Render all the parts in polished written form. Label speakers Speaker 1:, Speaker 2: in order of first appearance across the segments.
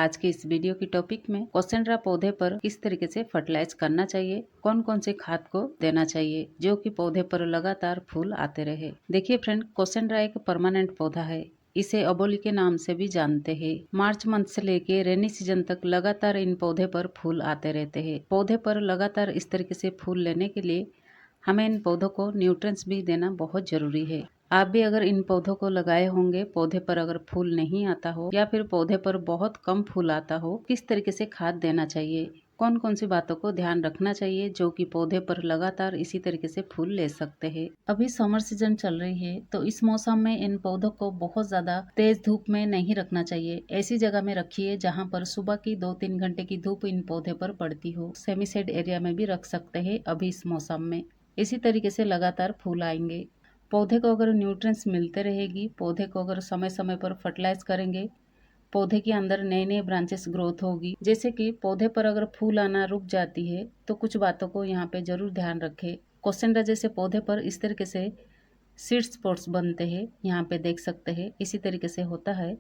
Speaker 1: आज के इस वीडियो की टॉपिक में कोसेंड्रा पौधे पर किस तरीके से फर्टिलाइज करना चाहिए, कौन कौन से खाद को देना चाहिए जो कि पौधे पर लगातार फूल आते रहे। देखिए फ्रेंड, कोसेंड्रा एक परमानेंट पौधा है। इसे अबोली के नाम से भी जानते हैं। मार्च मंथ से लेके रेनी सीजन तक लगातार इन पौधे पर फूल आते रहते हैं। पौधे पर लगातार इस तरीके से फूल लेने के लिए हमें इन पौधों को न्यूट्रिएंट्स भी देना बहुत जरूरी है। आप भी अगर इन पौधों को लगाए होंगे, पौधे पर अगर फूल नहीं आता हो या फिर पौधे पर बहुत कम फूल आता हो, किस तरीके से खाद देना चाहिए, कौन कौन सी बातों को ध्यान रखना चाहिए जो कि पौधे पर लगातार इसी तरीके से फूल ले सकते हैं। अभी समर सीजन चल रही है, तो इस मौसम में इन पौधों को बहुत ज्यादा तेज धूप में नहीं रखना चाहिए। ऐसी जगह में रखिए जहाँ पर सुबह की 2-3 घंटे की धूप इन पौधे पर पड़ती हो। सेमी शेड एरिया में भी रख सकते हैं अभी इस मौसम में। इसी तरीके से लगातार फूल आएंगे। पौधे को अगर न्यूट्रिएंट्स मिलते रहेगी, पौधे को अगर समय समय पर फर्टिलाइज करेंगे, पौधे के अंदर नए नए ब्रांचेस ग्रोथ होगी। जैसे कि पौधे पर अगर फूल आना रुक जाती है तो कुछ बातों को यहाँ पे जरूर ध्यान रखें। कोसेंड्रा जैसे पौधे पर इस तरीके से सीड स्पॉट्स बनते हैं, यहाँ पे देख सकते हैं, इसी तरीके से होता है।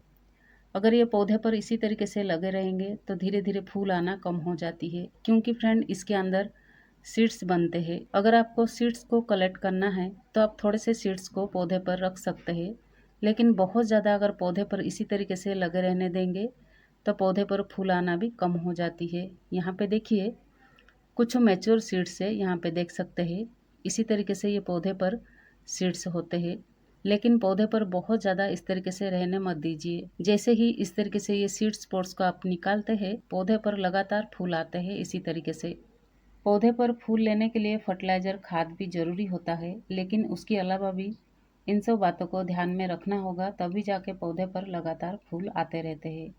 Speaker 1: अगर ये पौधे पर इसी तरीके से लगे रहेंगे तो धीरे धीरे फूल आना कम हो जाती है, क्योंकि फ्रेंड इसके अंदर सीड्स बनते हैं। अगर आपको सीड्स को कलेक्ट करना है तो आप थोड़े से सीड्स को पौधे पर रख सकते हैं, लेकिन बहुत ज़्यादा अगर पौधे पर इसी तरीके से लगे रहने देंगे तो पौधे पर फूल आना भी कम हो जाती है। यहाँ पे देखिए, कुछ मैच्योर सीड्स है, यहाँ पे देख सकते हैं, इसी तरीके से ये पौधे पर सीड्स होते हैं। लेकिन पौधे पर बहुत ज़्यादा इस तरीके से रहने मत दीजिए। जैसे ही इस तरीके से ये सीड स्पॉट्स को आप निकालते हैं, पौधे पर लगातार फूल आते हैं इसी तरीके से। पौधे पर फूल लेने के लिए फर्टिलाइजर खाद भी जरूरी होता है, लेकिन उसके अलावा भी इन सब बातों को ध्यान में रखना होगा, तभी जाके पौधे पर लगातार फूल आते रहते हैं।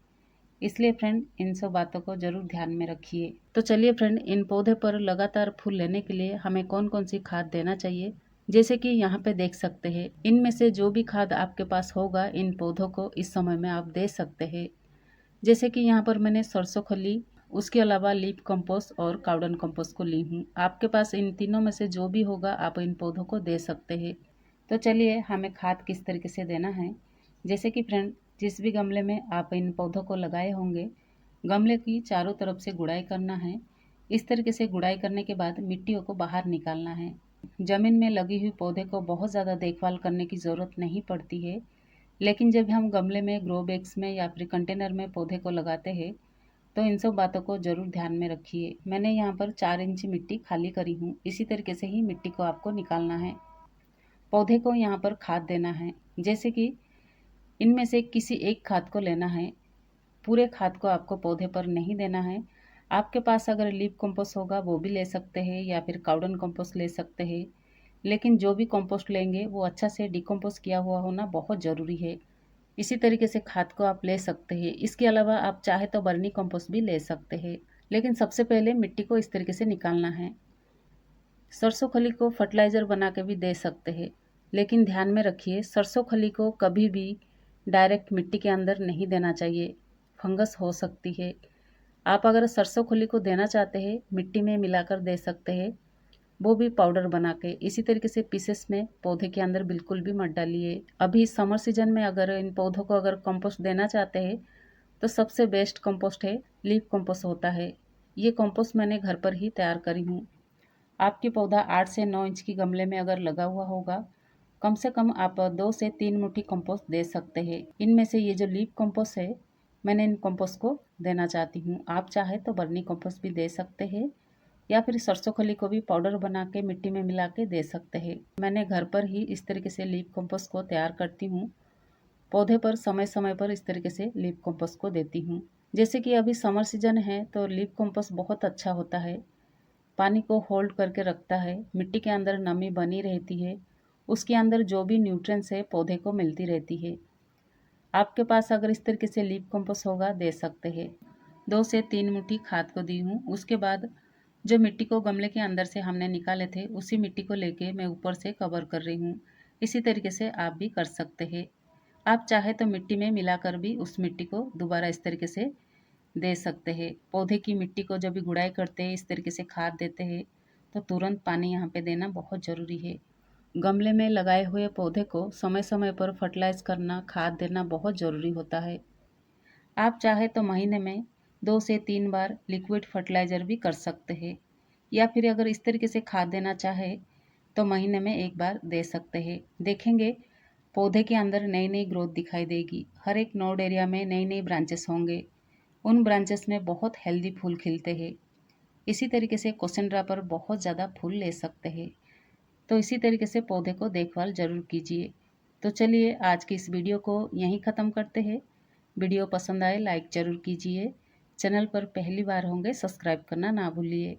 Speaker 1: इसलिए फ्रेंड, इन सब बातों को जरूर ध्यान में रखिए। तो चलिए फ्रेंड, इन पौधे पर लगातार फूल लेने के लिए हमें कौन कौन सी खाद देना चाहिए, जैसे कि यहाँ पे देख सकते हैं। इनमें से जो भी खाद आपके पास होगा, इन पौधों को इस समय में आप दे सकते हैं। जैसे कि यहाँ पर मैंने सरसों खली, उसके अलावा लीफ कंपोस्ट और काउडन कंपोस्ट को ली हूँ। आपके पास इन तीनों में से जो भी होगा आप इन पौधों को दे सकते हैं। तो चलिए, हमें खाद किस तरीके से देना है। जैसे कि फ्रेंड, जिस भी गमले में आप इन पौधों को लगाए होंगे, गमले की चारों तरफ से गुड़ाई करना है। इस तरीके से गुड़ाई करने के बाद मिट्टियों को बाहर निकालना है। जमीन में लगी हुई पौधे को बहुत ज़्यादा देखभाल करने की ज़रूरत नहीं पड़ती है, लेकिन जब हम गमले में, ग्रो बैग्स में या फिर कंटेनर में पौधे को लगाते हैं तो इन सब बातों को जरूर ध्यान में रखिए। मैंने यहाँ पर 4 इंच मिट्टी खाली करी हूँ। इसी तरीके से ही मिट्टी को आपको निकालना है। पौधे को यहाँ पर खाद देना है। जैसे कि इनमें से किसी एक खाद को लेना है। पूरे खाद को आपको पौधे पर नहीं देना है। आपके पास अगर लीफ कंपोस्ट होगा वो भी ले सकते हैं, या फिर काउडन कंपोस्ट ले सकते हैं। लेकिन जो भी कंपोस्ट लेंगे वो अच्छा से डिकम्पोस्ट किया हुआ होना बहुत ज़रूरी है। इसी तरीके से खाद को आप ले सकते हैं। इसके अलावा आप चाहे तो बर्मी कंपोस्ट भी ले सकते हैं, लेकिन सबसे पहले मिट्टी को इस तरीके से निकालना है। सरसों खली को फर्टिलाइज़र बना के भी दे सकते हैं, लेकिन ध्यान में रखिए, सरसों खली को कभी भी डायरेक्ट मिट्टी के अंदर नहीं देना चाहिए, फंगस हो सकती है। आप अगर सरसों खली को देना चाहते हैं, मिट्टी में मिलाकर दे सकते हैं, वो भी पाउडर बना के। इसी तरीके से पीसेस में पौधे के अंदर बिल्कुल भी मत डालिए। अभी समर सीजन में अगर इन पौधों को अगर कंपोस्ट देना चाहते हैं तो सबसे बेस्ट कंपोस्ट है लीफ कंपोस्ट होता है। ये कंपोस्ट मैंने घर पर ही तैयार करी हूँ। आपकी पौधा 8 से 9 इंच की गमले में अगर लगा हुआ होगा, कम से कम आप 2 से 3 मुट्ठी कंपोस्ट दे सकते हैं। इनमें से ये जो लीफ कंपोस्ट है, मैंने इन कंपोस्ट को देना चाहती हूँ। आप चाहे तो बर्मी कंपोस्ट भी दे सकते हैं, या फिर सरसों खली को भी पाउडर बना के मिट्टी में मिला के दे सकते हैं। मैंने घर पर ही इस तरीके से लीफ कंपोस्ट को तैयार करती हूँ। पौधे पर समय समय पर इस तरीके से लीफ कंपोस्ट को देती हूँ। जैसे कि अभी समर सीजन है तो लीफ कंपोस्ट बहुत अच्छा होता है। पानी को होल्ड करके रखता है, मिट्टी के अंदर नमी बनी रहती है, उसके अंदर जो भी न्यूट्रिएंट्स है पौधे को मिलती रहती है। आपके पास अगर इस तरीके से लीफ कंपोस्ट होगा, दे सकते हैं। 2 से 3 मुट्ठी खाद को दी हूँ। उसके बाद जो मिट्टी को गमले के अंदर से हमने निकाले थे, उसी मिट्टी को लेके मैं ऊपर से कवर कर रही हूँ। इसी तरीके से आप भी कर सकते हैं। आप चाहे तो मिट्टी में मिलाकर भी उस मिट्टी को दोबारा इस तरीके से दे सकते हैं। पौधे की मिट्टी को जब भी गुड़ाई करते हैं, इस तरीके से खाद देते हैं, तो तुरंत पानी यहाँ पे देना बहुत ज़रूरी है। गमले में लगाए हुए पौधे को समय समय पर फर्टिलाइज करना, खाद देना बहुत ज़रूरी होता है। आप चाहे तो महीने में 2 से 3 बार लिक्विड फर्टिलाइज़र भी कर सकते हैं, या फिर अगर इस तरीके से खाद देना चाहे तो महीने में 1 बार दे सकते हैं। देखेंगे पौधे के अंदर नई नई ग्रोथ दिखाई देगी। हर एक नोड एरिया में नई नई ब्रांचेस होंगे। उन ब्रांचेस में बहुत हेल्दी फूल खिलते हैं। इसी तरीके से कोसेंड्रा पर बहुत ज़्यादा फूल ले सकते हैं। तो इसी तरीके से पौधे को देखभाल ज़रूर कीजिए। तो चलिए आज की इस वीडियो को यहीं ख़त्म करते हैं। वीडियो पसंद आए लाइक ज़रूर कीजिए। चैनल पर पहली बार होंगे सब्सक्राइब करना ना भूलिए।